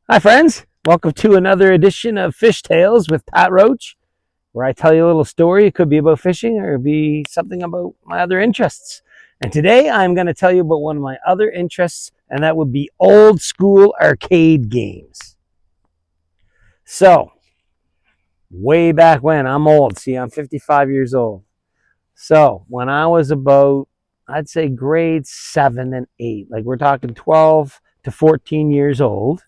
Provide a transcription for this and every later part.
Hi, friends. Welcome to another edition of Fish Tales with Pat Roach, where I tell you a little story. It could be about fishing or be something about my other interests. And today I'm going to tell you about one of my other interests, and that would be old school arcade games. So, way back when, I'm old. See, I'm 55 years old. So, when I was about, I'd say grade 7 and 8, like we're talking 12 to 14 years old,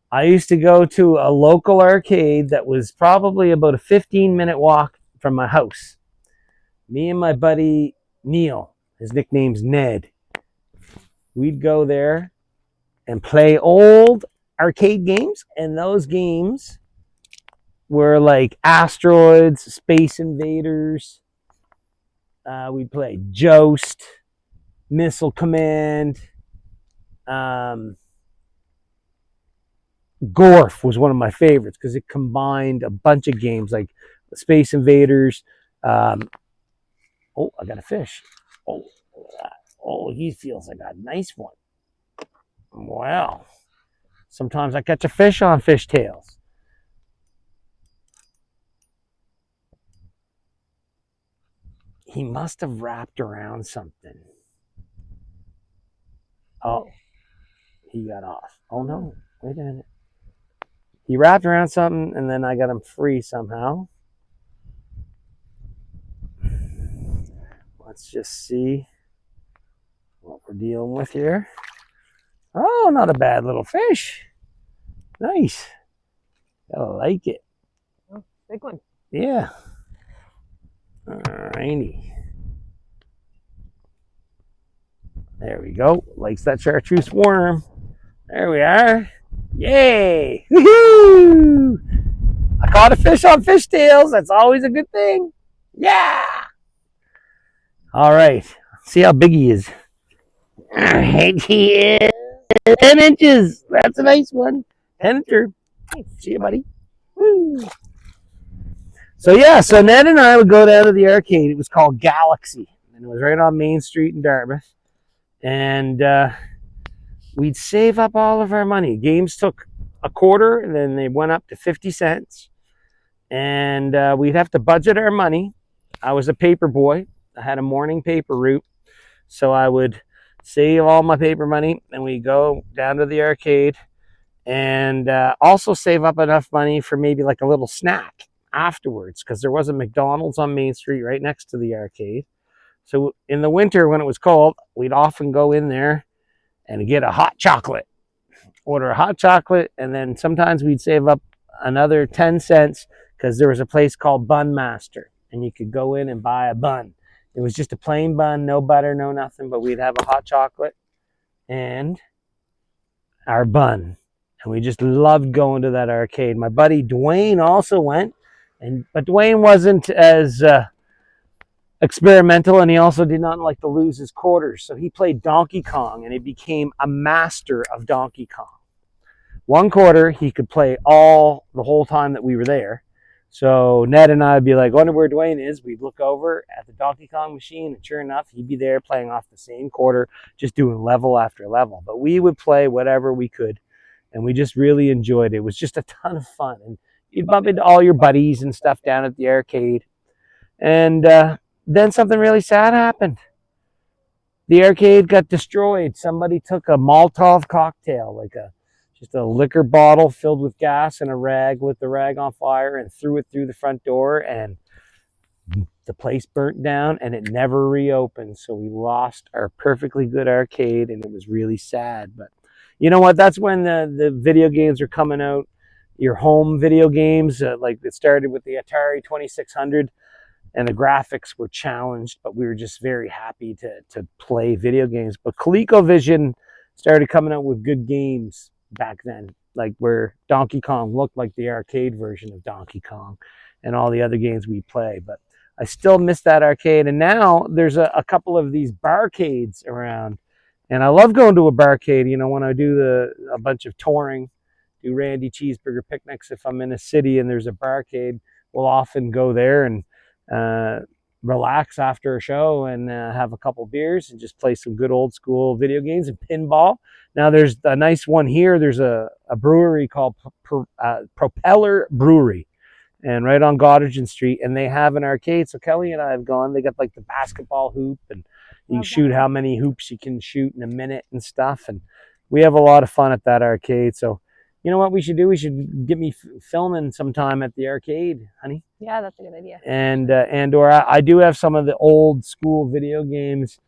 I used to go to a local arcade that was probably about a 15-minute walk from my house. Me and my buddy Neil, his nickname's Ned, we'd go there and play old arcade games. And those games were like Asteroids, Space Invaders. We'd play Joust, Missile Command. Gorf was one of my favorites because it combined a bunch of games like Space Invaders. Um, oh, I got a fish. Oh, he feels like a nice one. Well, sometimes I catch a fish on fish tails. He must have wrapped around something. Oh, he got off. Oh no, wait a minute. He wrapped around something and then I got him free somehow. Let's just see what we're dealing with here. Oh, not a bad little fish. Nice. I like it. Oh, big one. Yeah. Alrighty. There we go. Likes that chartreuse worm. There we are. Yay! Woohoo! I caught a fish on fish tails. That's always a good thing. Yeah! All right. See how big he is. All right, he is 10 inches. That's a nice one. 10 incher. See you, buddy. Woo. So Ned and I would go down to the arcade. It was called Galaxy, and it was right on Main Street in Dartmouth. And we'd save up all of our money. Games took a quarter, and then they went up to 50 cents. And we'd have to budget our money. I was a paper boy. I had a morning paper route. So I would save all my paper money, and we'd go down to the arcade and also save up enough money for maybe like a little snack afterwards, because there was a McDonald's on Main Street right next to the arcade. So in the winter when it was cold, we'd often go in there and get a hot chocolate. Order a hot chocolate, and then sometimes we'd save up another 10 cents because there was a place called Bun Master, and you could go in and buy a bun. It was just a plain bun, no butter, no nothing, but we'd have a hot chocolate and our bun. And we just loved going to that arcade. My buddy Dwayne also went, but Dwayne wasn't as experimental, and he also did not like to lose his quarters. So he played Donkey Kong, and he became a master of Donkey Kong. One quarter he could play all the whole time that we were there. So Ned and I would be like, wonder where Dwayne is. We'd look over at the Donkey Kong machine, and sure enough, he'd be there playing off the same quarter, just doing level after level. But we would play whatever we could, and we just really enjoyed it. It was just a ton of fun. And you'd bump into all your buddies and stuff down at the arcade. And then something really sad happened. The arcade got destroyed. Somebody took a Molotov cocktail, like just a liquor bottle filled with gas and a rag, lit the rag on fire, and threw it through the front door, and the place burnt down, and it never reopened. So we lost our perfectly good arcade, and it was really sad. But you know what? That's when the video games are coming out. Your home video games, like it started with the Atari 2600, and the graphics were challenged, but we were just very happy to play video games. But ColecoVision started coming out with good games back then, like where Donkey Kong looked like the arcade version of Donkey Kong and all the other games we play. But I still miss that arcade. And now there's a couple of these barcades around. And I love going to a barcade, you know, when I do a bunch of touring, do Randy Cheeseburger picnics. If I'm in a city and there's a barcade, we'll often go there and relax after a show and have a couple beers and just play some good old school video games and pinball. Now there's a nice one here. There's a brewery called Propeller Brewery, and right on Goddard Street, and they have an arcade. So Kelly and I have gone. They got like the basketball hoop, and you shoot how many hoops you can shoot in a minute and stuff. And we have a lot of fun at that arcade. So you know what we should do? We should get me filming sometime at the arcade, honey. Yeah, that's a good idea. And or I do have some of the old school video games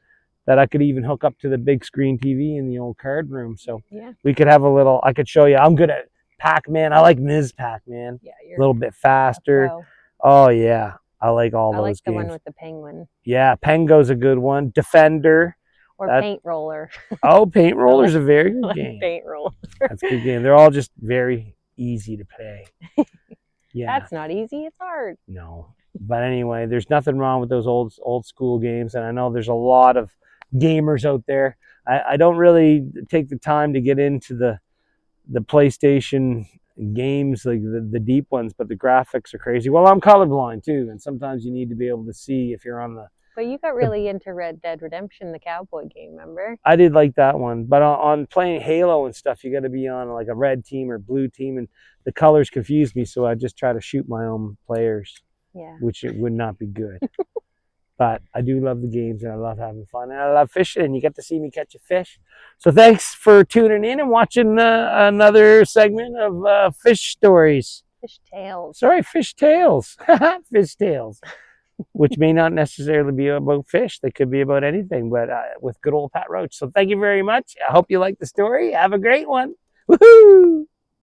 that I could even hook up to the big screen TV in the old card room. So yeah, we could have a little. I could show you. I'm good at Pac-Man. I like Ms. Pac-Man. Yeah, you're a little bit faster. Oh yeah, I like all those games. I like the one with the penguin. Yeah, Pengo's a good one. Defender. Or Paint Roller. Oh, Paint Roller's a very good game. Paint Roller. That's a good game. They're all just very easy to play. Yeah. That's not easy. It's hard. No. But anyway, there's nothing wrong with those old school games. And I know there's a lot of gamers out there. I don't really take the time to get into the PlayStation games, like the deep ones, but the graphics are crazy. Well, I'm colorblind too. And sometimes you need to be able to see if you're on the... But you got really into Red Dead Redemption, the cowboy game, remember? I did like that one. But on playing Halo and stuff, you got to be on like a red team or blue team. And the colors confuse me, so I just try to shoot my own players. Yeah. Which it would not be good. But I do love the games, and I love having fun. And I love fishing, and you get to see me catch a fish. So thanks for tuning in and watching another segment of Fish Stories. Fish Tales. Sorry, Fish Tales. Fish Tales. Which may not necessarily be about fish. They could be about anything, but with good old Pat Roach. So thank you very much. I hope you like the story. Have a great one. Woohoo!